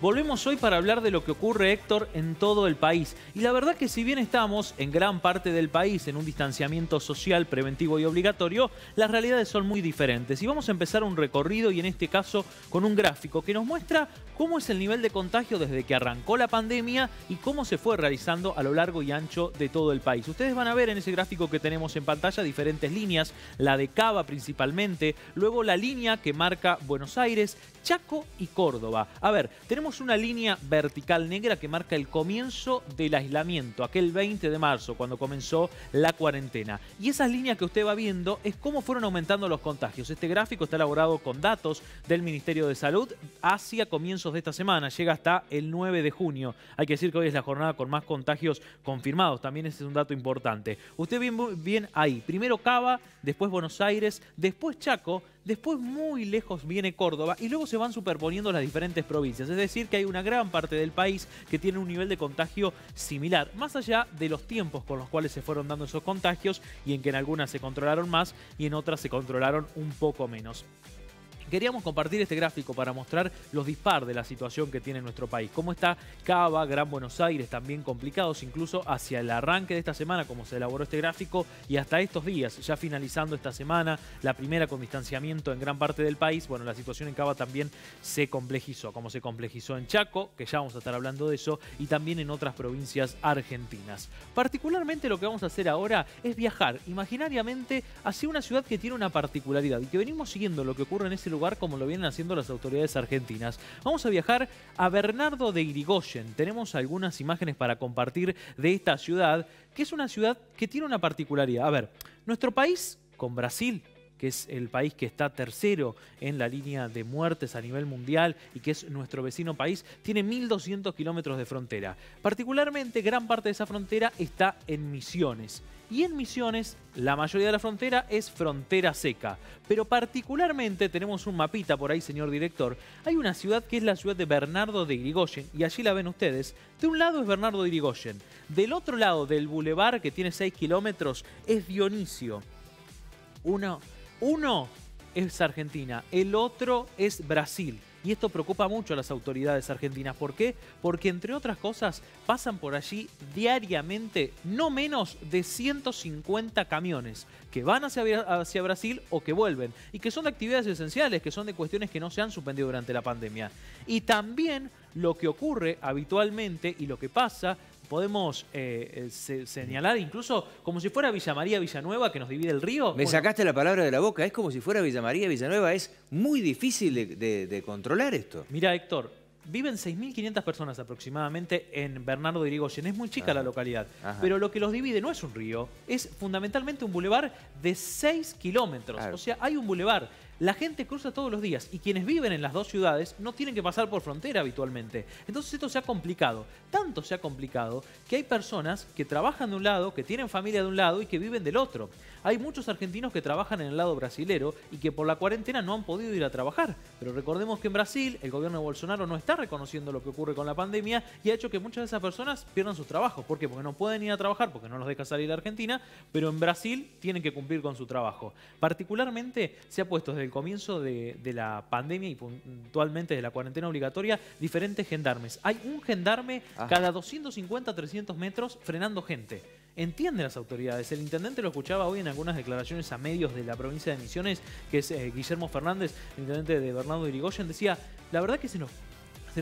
Volvemos hoy para hablar de lo que ocurre, Héctor, en todo el país. Y la verdad que si bien estamos en gran parte del país en un distanciamiento social preventivo y obligatorio, las realidades son muy diferentes. Y vamos a empezar un recorrido y en este caso con un gráfico que nos muestra cómo es el nivel de contagio desde que arrancó la pandemia y cómo se fue realizando a lo largo y ancho de todo el país. Ustedes van a ver en ese gráfico que tenemos en pantalla diferentes líneas, la de Cava principalmente, luego la línea que marca Buenos Aires, Chaco y Córdoba. A ver, tenemos una línea vertical negra que marca el comienzo del aislamiento, aquel 20 de marzo, cuando comenzó la cuarentena. Y esa línea que usted va viendo es cómo fueron aumentando los contagios. Este gráfico está elaborado con datos del Ministerio de Salud hacia comienzos de esta semana. Llega hasta el 9 de junio. Hay que decir que hoy es la jornada con más contagios confirmados. También ese es un dato importante. Usted bien ahí. Primero Cava, después Buenos Aires, después Chaco, después muy lejos viene Córdoba y luego se van superponiendo las diferentes provincias. Es decir, que hay una gran parte del país que tiene un nivel de contagio similar, más allá de los tiempos con los cuales se fueron dando esos contagios y en que en algunas se controlaron más y en otras se controlaron un poco menos. Queríamos compartir este gráfico para mostrar los dispar de la situación que tiene nuestro país. Cómo está Cava, Gran Buenos Aires, también complicados, incluso hacia el arranque de esta semana, como se elaboró este gráfico, y hasta estos días, ya finalizando esta semana, la primera con distanciamiento en gran parte del país. Bueno, la situación en Cava también se complejizó, como se complejizó en Chaco, que ya vamos a estar hablando de eso, y también en otras provincias argentinas. Particularmente lo que vamos a hacer ahora es viajar imaginariamente hacia una ciudad que tiene una particularidad y que venimos siguiendo lo que ocurre en ese lugar como lo vienen haciendo las autoridades argentinas. Vamos a viajar a Bernardo de Irigoyen. Tenemos algunas imágenes para compartir de esta ciudad, que es una ciudad que tiene una particularidad. A ver, nuestro país con Brasil, que es el país que está tercero en la línea de muertes a nivel mundial y que es nuestro vecino país, tiene 1.200 kilómetros de frontera. Particularmente, gran parte de esa frontera está en Misiones. Y en Misiones, la mayoría de la frontera es frontera seca. Pero particularmente, tenemos un mapita por ahí, señor director, hay una ciudad que es la ciudad de Bernardo de Irigoyen, y allí la ven ustedes. De un lado es Bernardo de Irigoyen. Del otro lado del bulevar, que tiene 6 kilómetros, es Dionisio. Uno es Argentina, el otro es Brasil. Y esto preocupa mucho a las autoridades argentinas. ¿Por qué? Porque, entre otras cosas, pasan por allí diariamente no menos de 150 camiones que van hacia Brasil o que vuelven. Y que son de actividades esenciales, que son de cuestiones que no se han suspendido durante la pandemia. Y también lo que ocurre habitualmente y lo que pasa, podemos señalar incluso como si fuera Villa María, Villanueva, que nos divide el río. Me sacaste la palabra de la boca, es como si fuera Villa María, Villanueva. Es muy difícil de controlar esto. Mira, Héctor, viven 6.500 personas aproximadamente en Bernardo de Irigoyen. Es muy chica la localidad, pero lo que los divide no es un río, es fundamentalmente un bulevar de 6 kilómetros. Claro. O sea, hay un bulevar. La gente cruza todos los días y quienes viven en las dos ciudades no tienen que pasar por frontera habitualmente. Entonces esto se ha complicado. Tanto se ha complicado que hay personas que trabajan de un lado, que tienen familia de un lado y que viven del otro. Hay muchos argentinos que trabajan en el lado brasilero y que por la cuarentena no han podido ir a trabajar. Pero recordemos que en Brasil el gobierno de Bolsonaro no está reconociendo lo que ocurre con la pandemia y ha hecho que muchas de esas personas pierdan sus trabajos. ¿Por qué? Porque no pueden ir a trabajar, porque no los deja salir a Argentina, pero en Brasil tienen que cumplir con su trabajo. Particularmente se ha puesto desde el comienzo de la pandemia y puntualmente de la cuarentena obligatoria diferentes gendarmes. Hay un gendarme cada 250 300 metros frenando gente. Entienden las autoridades. El intendente lo escuchaba hoy en algunas declaraciones a medios de la provincia de Misiones, que es Guillermo Fernández, el intendente de Bernardo de Irigoyen, decía, la verdad que se nos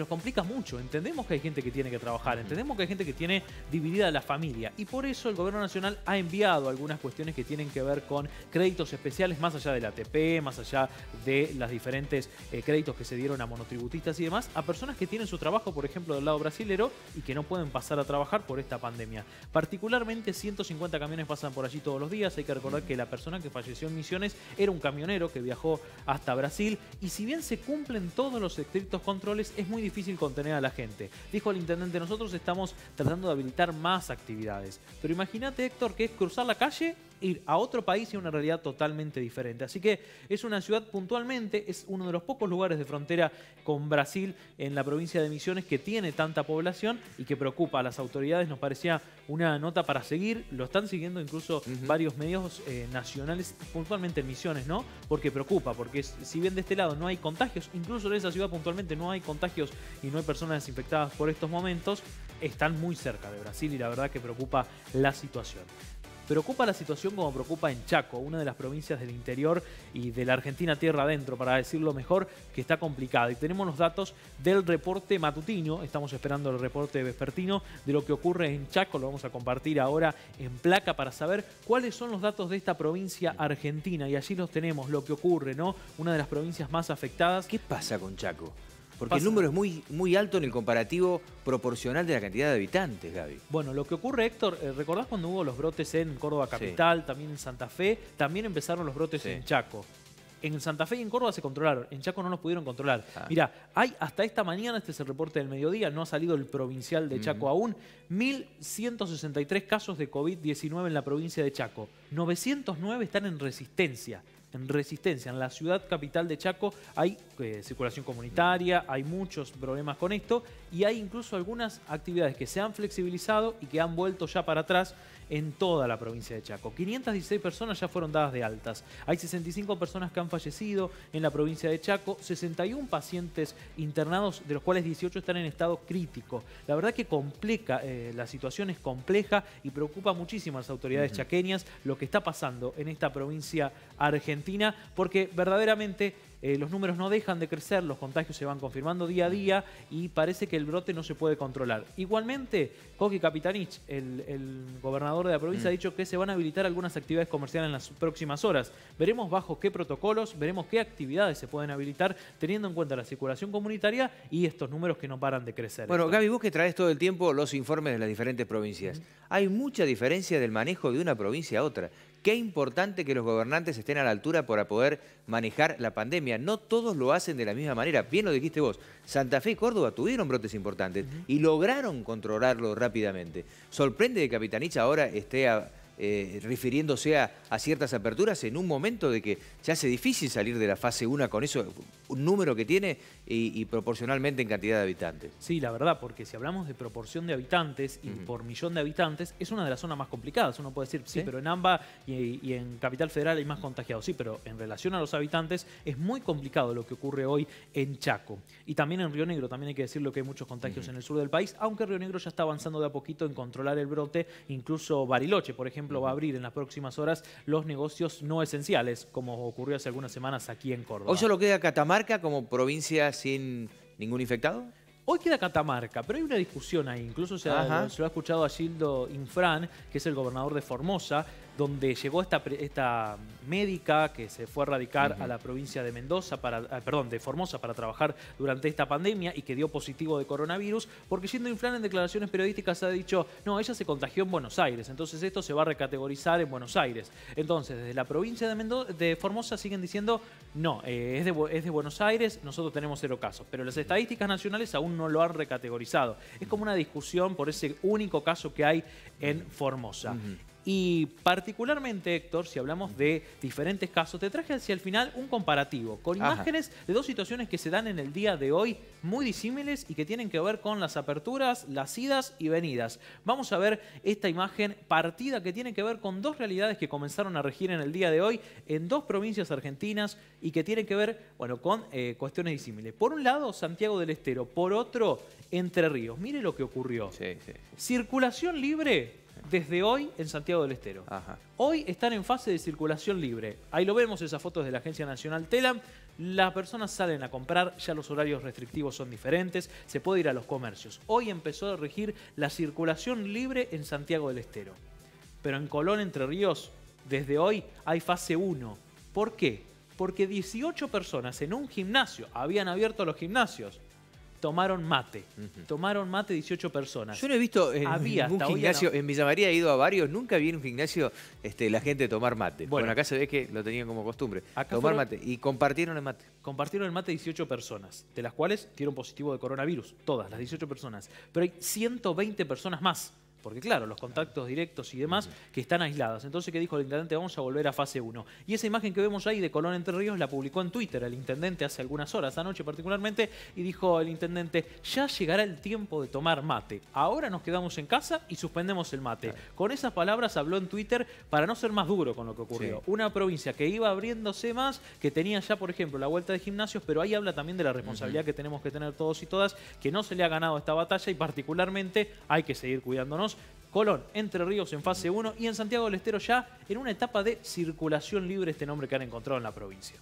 complica mucho. Entendemos que hay gente que tiene que trabajar, entendemos que hay gente que tiene dividida la familia y por eso el gobierno nacional ha enviado algunas cuestiones que tienen que ver con créditos especiales más allá del ATP, más allá de las diferentes créditos que se dieron a monotributistas y demás, a personas que tienen su trabajo, por ejemplo, del lado brasilero y que no pueden pasar a trabajar por esta pandemia. Particularmente 150 camiones pasan por allí todos los días. Hay que recordar que la persona que falleció en Misiones era un camionero que viajó hasta Brasil y si bien se cumplen todos los estrictos controles, es muy difícil contener a la gente. Dijo el intendente, nosotros estamos tratando de habilitar más actividades. Pero imagínate, Héctor, que es cruzar la calle ir a otro país y a una realidad totalmente diferente. Así que es una ciudad puntualmente, es uno de los pocos lugares de frontera con Brasil en la provincia de Misiones que tiene tanta población y que preocupa a las autoridades. Nos parecía una nota para seguir, lo están siguiendo incluso varios medios nacionales, puntualmente en Misiones, ¿no? Porque preocupa, porque si bien de este lado no hay contagios, incluso en esa ciudad puntualmente no hay contagios y no hay personas desinfectadas por estos momentos, están muy cerca de Brasil y la verdad que preocupa la situación. Preocupa la situación como preocupa en Chaco, una de las provincias del interior y de la Argentina tierra adentro, para decirlo mejor, que está complicada. Y tenemos los datos del reporte matutino, estamos esperando el reporte vespertino de lo que ocurre en Chaco, lo vamos a compartir ahora en placa para saber cuáles son los datos de esta provincia argentina. Y allí los tenemos, lo que ocurre, ¿no? Una de las provincias más afectadas. ¿Qué pasa con Chaco? Porque el número es muy alto en el comparativo proporcional de la cantidad de habitantes, Gaby. Bueno, lo que ocurre, Héctor, ¿recordás cuando hubo los brotes en Córdoba Capital, sí, también en Santa Fe? También empezaron los brotes en Chaco. En Santa Fe y en Córdoba se controlaron, en Chaco no los pudieron controlar. Mirá, hay hasta esta mañana, este es el reporte del mediodía, no ha salido el provincial de Chaco aún, 1.163 casos de COVID-19 en la provincia de Chaco. 909 están en resistencia. En la ciudad capital de Chaco hay circulación comunitaria, hay muchos problemas con esto y hay incluso algunas actividades que se han flexibilizado y que han vuelto ya para atrás en toda la provincia de Chaco. 516 personas ya fueron dadas de altas. Hay 65 personas que han fallecido en la provincia de Chaco, 61 pacientes internados, de los cuales 18 están en estado crítico. La verdad que complica, la situación es compleja y preocupa muchísimo a las autoridades chaqueñas lo que está pasando en esta provincia argentina, porque verdaderamente los números no dejan de crecer, los contagios se van confirmando día a día y parece que el brote no se puede controlar. Igualmente, Coqui Capitanich, el gobernador de la provincia, ha dicho que se van a habilitar algunas actividades comerciales en las próximas horas. Veremos bajo qué protocolos, veremos qué actividades se pueden habilitar teniendo en cuenta la circulación comunitaria y estos números que no paran de crecer. Bueno, Gaby, vos que traes todo el tiempo los informes de las diferentes provincias. Hay mucha diferencia del manejo de una provincia a otra. Qué importante que los gobernantes estén a la altura para poder manejar la pandemia. No todos lo hacen de la misma manera. Bien lo dijiste vos. Santa Fe y Córdoba tuvieron brotes importantes y lograron controlarlo rápidamente. Sorprende que Capitanich ahora esté refiriéndose a ciertas aperturas en un momento de que se hace difícil salir de la fase 1 con eso, un número que tiene y proporcionalmente en cantidad de habitantes. Sí, la verdad, porque si hablamos de proporción de habitantes y por millón de habitantes, es una de las zonas más complicadas. Uno puede decir, sí, pero en AMBA y en Capital Federal hay más contagiados. Sí, pero en relación a los habitantes es muy complicado lo que ocurre hoy en Chaco. Y también en Río Negro, también hay que decirlo que hay muchos contagios en el sur del país, aunque Río Negro ya está avanzando de a poquito en controlar el brote. Incluso Bariloche, por ejemplo, va a abrir en las próximas horas los negocios no esenciales, como ocurrió hace algunas semanas aquí en Córdoba. ¿Hoy solo queda Catamarca como provincia sin ningún infectado? Hoy queda Catamarca, pero hay una discusión ahí. Incluso se lo ha escuchado a Gildo Infran, que es el gobernador de Formosa, donde llegó esta médica que se fue a radicar a la provincia de de Formosa para trabajar durante esta pandemia y que dio positivo de coronavirus, porque Gildo Infran en declaraciones periodísticas ha dicho, no, ella se contagió en Buenos Aires, entonces esto se va a recategorizar en Buenos Aires. Entonces, desde la provincia de Formosa siguen diciendo, no, es de Buenos Aires, nosotros tenemos 0 casos, pero las estadísticas nacionales aún no lo han recategorizado. Es como una discusión por ese único caso que hay en Formosa. Y particularmente, Héctor, si hablamos de diferentes casos, te traje hacia el final un comparativo con imágenes de dos situaciones que se dan en el día de hoy muy disímiles y que tienen que ver con las aperturas, las idas y venidas. Vamos a ver esta imagen partida que tiene que ver con dos realidades que comenzaron a regir en el día de hoy en dos provincias argentinas y que tienen que ver, bueno, con cuestiones disímiles. Por un lado, Santiago del Estero, por otro, Entre Ríos. Mire lo que ocurrió. Circulación libre desde hoy en Santiago del Estero. Hoy están en fase de circulación libre. Ahí lo vemos, esas fotos de la Agencia Nacional TELAM. Las personas salen a comprar, ya los horarios restrictivos son diferentes, se puede ir a los comercios. Hoy empezó a regir la circulación libre en Santiago del Estero. Pero en Colón, Entre Ríos, desde hoy hay fase 1. ¿Por qué? Porque 18 personas en un gimnasio, habían abierto los gimnasios, tomaron mate. Tomaron mate 18 personas. Yo no he visto en ningún gimnasio, en Villa María he ido a varios, nunca vi en un gimnasio la gente tomar mate. Bueno, acá se ve que lo tenían como costumbre, tomar mate. Y compartieron el mate. Compartieron el mate 18 personas, de las cuales dieron positivo de coronavirus, todas las 18 personas. Pero hay 120 personas más porque claro, los contactos directos y demás que están aisladas. Entonces, ¿qué dijo el intendente? Vamos a volver a fase 1. Y esa imagen que vemos ahí de Colón Entre Ríos la publicó en Twitter el intendente hace algunas horas, anoche particularmente, y dijo el intendente, ya llegará el tiempo de tomar mate. Ahora nos quedamos en casa y suspendemos el mate. Claro. Con esas palabras habló en Twitter para no ser más duro con lo que ocurrió. Sí. Una provincia que iba abriéndose más, que tenía ya, por ejemplo, la vuelta de gimnasios, pero ahí habla también de la responsabilidad que tenemos que tener todos y todas, que no se le ha ganado esta batalla y particularmente hay que seguir cuidándonos. Colón, Entre Ríos en fase 1 y en Santiago del Estero ya en una etapa de circulación libre, este nombre que han encontrado en la provincia.